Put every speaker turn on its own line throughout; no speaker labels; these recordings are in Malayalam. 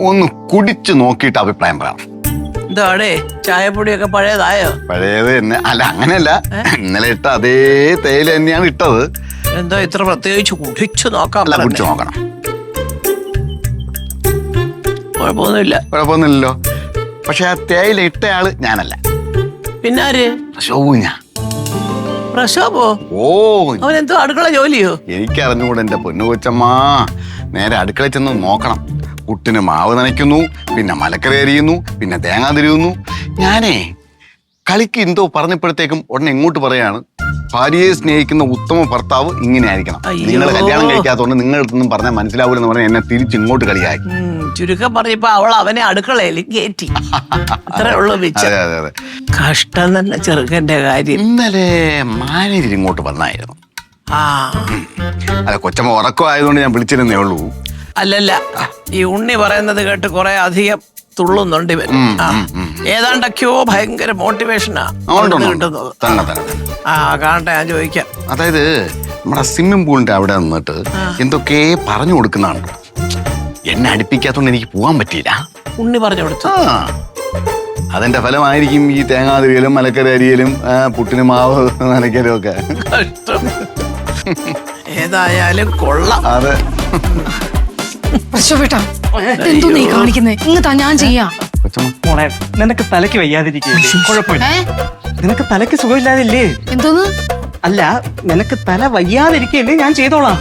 ഒന്ന് കുടിച്ചു നോക്കിയിട്ട് അഭിപ്രായം പറയാം.
എന്താടേ ചായപ്പൊടിയൊക്കെ പഴയതായോ?
പഴയത് തന്നെ. അല്ല, അങ്ങനെയല്ല, ഇന്നലെ ഇട്ട അതേ തേയില തന്നെയാണ് ഇട്ടത്.
എന്താ ഇത്ര പ്രത്യേകിച്ച് കുടിച്ചു നോക്കാം?
അല്ല, കുടിച്ചു നോക്കണം.
കുഴപ്പമൊന്നുമില്ലല്ലോ.
പക്ഷെ ആ തേയില ഇട്ടയാള് ഞാനല്ല.
പിന്നാര്?
പ്രശോഭ.
പ്രശോഭോ?
ഓ,
അവനെന്തോ അടുക്കള ജോലിയോ?
എനിക്കറിഞ്ഞുകൂടെ എന്റെ പൊന്നു കൊച്ചമ്മ. നേരെ അടുക്കളയിൽ ചെന്ന് നോക്കണം. പുട്ടിന് മാവ് നനയ്ക്കുന്നു, പിന്നെ മലക്കറി അരിയുന്നു, പിന്നെ തേങ്ങ തിരിയുന്നു. ഞാനേ കളിക്ക് എന്തോ പറഞ്ഞപ്പോഴത്തേക്കും ഉടനെ ഇങ്ങോട്ട് പറയാണ്, ഭാര്യയെ സ്നേഹിക്കുന്ന ഉത്തമ ഭർത്താവ് ഇങ്ങനെ ആയിരിക്കണം. നിങ്ങൾ കല്യാണം കഴിക്കാത്തതുകൊണ്ട് നിങ്ങളുടെ അടുത്തൊന്നും പറഞ്ഞാൽ മനസ്സിലാവൂലെന്ന് പറഞ്ഞാൽ എന്നെ തിരിച്ചിങ്ങോട്ട് കളിയായി.
ചുരുക്കം പറഞ്ഞപ്പോ അവൾ അവനെ അടുക്കളയിൽ കയറ്റി. അത്രേ ഉള്ളൂ.
അതെ.
കഷ്ടം തന്നെ ചെറുക്കന്റെ കാര്യം.
ഇന്നലെ മാനേജർ ഇങ്ങോട്ട് വന്നായിരുന്നു. അല്ല, കൊച്ചമ്മ ഉറക്കമായതുകൊണ്ട് ഞാൻ വിളിച്ചിരുന്നേ ഉള്ളൂ.
അല്ലല്ല, ഈ ഉണ്ണി പറയുന്നത് കേട്ട് കുറെ അധികം തുള്ളുന്നുണ്ട് ഇവൻ. ഏതാണ്ടൊക്കെയോ ഭയങ്കര മോട്ടിവേഷനാ കിട്ടുന്നത്. കാണട്ടെ, ഞാൻ ചോദിക്കാം.
അതായത് നമ്മുടെ സ്വിമ്മിംഗ് പൂളിന്റെ അവിടെ നിന്നിട്ട് എന്തൊക്കെ പറഞ്ഞു കൊടുക്കുന്നതാണ്. എന്നെ അടുപ്പിക്കാത്തോണ്ട് എനിക്ക് പോവാൻ പറ്റിയില്ല.
ഉണ്ണി പറഞ്ഞു കൊടുത്തു.
അതിന്റെ ഫലമായിരിക്കും ഈ തേങ്ങാതിരിയലും മലക്കറി അരിയലും പുട്ടിന് മാവ് നനയ്ക്കലും ഒക്കെ.
ഏതായാലും കൊള്ളാം.
അതെ.
എന്തോ നീ കാണിക്കുന്നേ? ഇങ്ങത്താ ഞാൻ ചെയ്യാം.
മോളെ, നിനക്ക് തലയ്ക്ക് വയ്യാതിരിക്കില്ലേ? കുഴപ്പമില്ല. നിനക്ക് തലയ്ക്ക് സുഖമില്ലാതില്ലേ?
എന്തോന്ന്?
അല്ല, നിനക്ക് തല വയ്യാതിരിക്കില്ലേ? ഞാൻ ചെയ്തോളാം.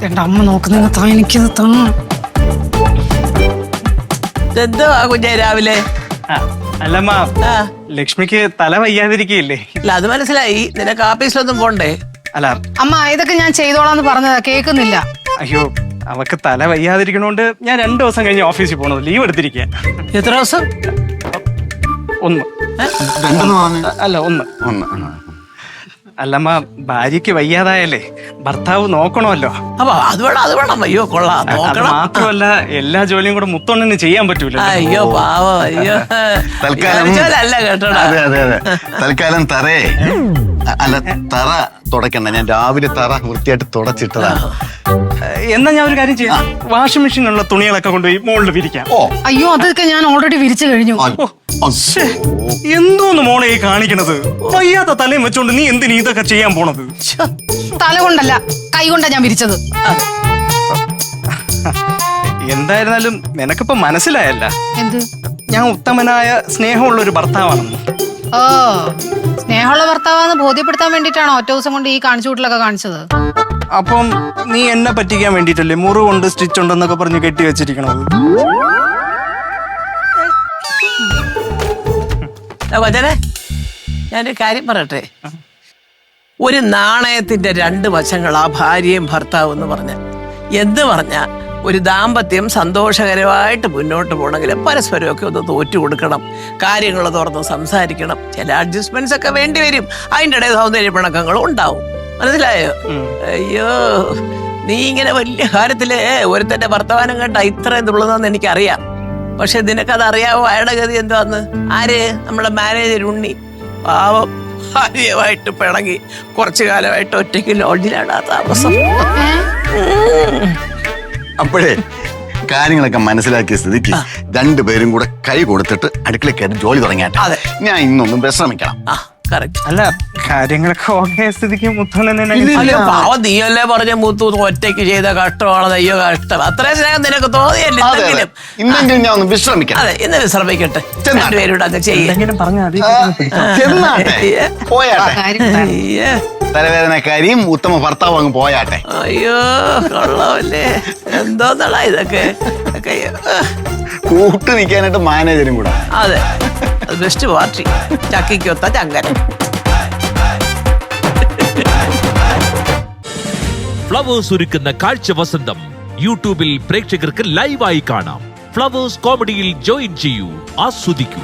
എന്റെ അമ്മ നോക്കുന്ന എനിക്കത് തന്നു.
എന്തോ കുഞ്ഞെ രാവിലെ?
അല്ലമ്മ, ലക്ഷ്മിക്ക് തല വയ്യാതിരിക്കില്ലേ?
അല്ല, അത് മനസ്സിലായി. നിനക്ക് ആഫീസിലൊന്നും പോണ്ടേ?
അല്ല
അമ്മ, ഇതൊക്കെ ഞാൻ ചെയ്തോളാന്ന് പറഞ്ഞതാ, കേൾക്കുന്നില്ല.
അയ്യോ, അവക്ക് തല വയ്യാതിരിക്കണോണ്ട് ഞാൻ 2 ദിവസം കഴിഞ്ഞ് ഓഫീസിൽ പോണത്. ലീവ് എടുത്തിരിക്കുക.
എത്ര ദിവസം?
1. അല്ല, 1. അല്ലമ്മ, ഭാര്യക്ക് വയ്യാതായല്ലേ ഭർത്താവ് നോക്കണമല്ലോ.
അപ്പൊ അത് വേണം. അയ്യോ, കൊള്ളാം.
അത് മാത്രമല്ല, എല്ലാ ജോലിയും കൂടെ മുത്തോണ്ണന് ചെയ്യാൻ പറ്റൂല.
അയ്യോ പാവം. അയ്യോ, അല്ല കേട്ടോ.
അതെ. തൽക്കാലം തറ തുടക്കണ്ട. ഞാൻ രാവിലെ തറ വൃത്തിയായിട്ട് തുടച്ചിട്ടതാണ്.
എന്നാ ഞാൻ ഒരു കാര്യം ചെയ്യാം. വാഷിംഗ് മെഷീനുള്ള തുണികളൊക്കെ കൊണ്ടുപോയി മുകളിൽ വിരിക്കാം.
അയ്യോ, അതൊക്കെ ഞാൻ ഓൾറെഡി വിരിച്ചു കഴിഞ്ഞു.
എന്തോന്ന് മോളെ ഈ കാണിക്കണത്? വയ്യാത്ത തലയും വെച്ചോണ്ട് നീ എന്തിനീ ഇതൊക്കെ ചെയ്യാൻ പോണത്?
തല കൊണ്ടല്ല, കൈ കൊണ്ടാ ഞാൻ വിരിച്ചത്.
എന്തായിരുന്നാലും നിനക്കിപ്പോ മനസ്സിലായല്ല
എന്ത്?
ഞാൻ ഉത്തമനായ സ്നേഹമുള്ള ഒരു ഭർത്താവാണെന്ന്.
ഓ, സ്നേഹമുള്ള ഭർത്താവാന്ന് ബോധ്യപ്പെടുത്താൻ വേണ്ടിട്ടാണോ ഒറ്റ ദിവസം കൊണ്ട് ഈ കാണിച്ചു കൂട്ടലൊക്കെ കാണിച്ചത്?
അപ്പം നീ എന്നെ പറ്റിക്കാൻ വേണ്ടിട്ടല്ലേ മുറിവുണ്ട് സ്റ്റിച്ച് ഉണ്ടെന്നൊക്കെ പറഞ്ഞ് കെട്ടി വെച്ചിരിക്കണത്?
വചനെ, ഞാനൊരു കാര്യം പറയട്ടെ. ഒരു നാണയത്തിന്റെ 2 വശങ്ങളാ ഭാര്യയും ഭർത്താവും എന്ന് പറഞ്ഞ. എന്ത് പറഞ്ഞ ഒരു ദാമ്പത്യം സന്തോഷകരമായിട്ട് മുന്നോട്ട് പോകണമെങ്കിൽ പരസ്പരമൊക്കെ ഒന്ന് തോറ്റു കൊടുക്കണം. കാര്യങ്ങൾ തുറന്ന് സംസാരിക്കണം. ചില അഡ്ജസ്റ്റ്മെന്റ്സ് ഒക്കെ വേണ്ടി വരും. അതിൻ്റെ ഇടയിൽ സൗന്ദര്യ പിണക്കങ്ങളും ഉണ്ടാവും. മനസ്സിലായോ? അയ്യോ, നീ ഇങ്ങനെ വലിയ കാര്യത്തില് ഒരുത്തന്റെ വർത്തമാനം കേട്ടാ ഇത്രയും തുള്ളുന്നതെന്ന് എനിക്കറിയാം. പക്ഷെ നിനക്കത് അറിയാവോ അയാളുടെ ഗതി എന്താന്ന്? ആര്? നമ്മുടെ മാനേജർ ഉണ്ണി. പാവം, ഭാര്യയുമായിട്ട് പിണങ്ങി കുറച്ചു കാലമായിട്ട് ഒറ്റയ്ക്ക് ലോഡ്ജിലാണ് താമസം.
അപ്പോഴേ കാര്യങ്ങളൊക്കെ മനസ്സിലാക്കിയ സ്ഥിതിക്ക് 2 പേരും കൂടെ കൈ കൊടുത്തിട്ട് അടുക്കളയിൽ കയറി ജോലി തുടങ്ങിയാട്ടെ. ഞാൻ ഇന്നൊന്നും വിശ്രമിക്കണം.
അല്ല, കാര്യങ്ങളൊക്കെ ഓക്കെ സ്ഥിതിക്ക് മുത്തോണ്ണനെ
പാവം നീയല്ലേ പറഞ്ഞ മുത്തു ഒറ്റയ്ക്ക് ചെയ്ത കഷ്ടമാണ്. അയ്യോ കഷ്ടം. അത്രയും സ്നേഹം നിനക്ക് തോന്നിയല്ലേ?
ഇന്നെങ്കിലും ഞാൻ ഒന്ന് വിശ്രമിക്കാം.
അതെ, ഇന്ന് വിശ്രമിക്കട്ടെ. 2 പേരുടെ അങ്ങ് ചെയ്യാൻ
തലവേദനക്കാരിയും ഉത്തമ ഭർത്താവ് അങ്ങ് പോയാട്ടെ.
അയ്യോ, കൊള്ളാമല്ലേ? എന്തോന്നടാ ഇതൊക്കെ?
കൂട്ട് നിൽക്കാനായിട്ട് മാനേജരും കൂടെ.
അതെ, ബെസ്റ്റ് പാർട്ടി. ചക്കിക്കൊത്ത ചങ്കര.
ഫ്ലവേഴ്സ് ഒരുക്കുന്ന കാഴ്ച വസന്തം യൂട്യൂബിൽ പ്രേക്ഷകർക്ക് ലൈവായി കാണാം. ഫ്ലവേഴ്സ് കോമഡിയിൽ ജോയിൻ ചെയ്യൂ, ആസ്വദിക്കൂ.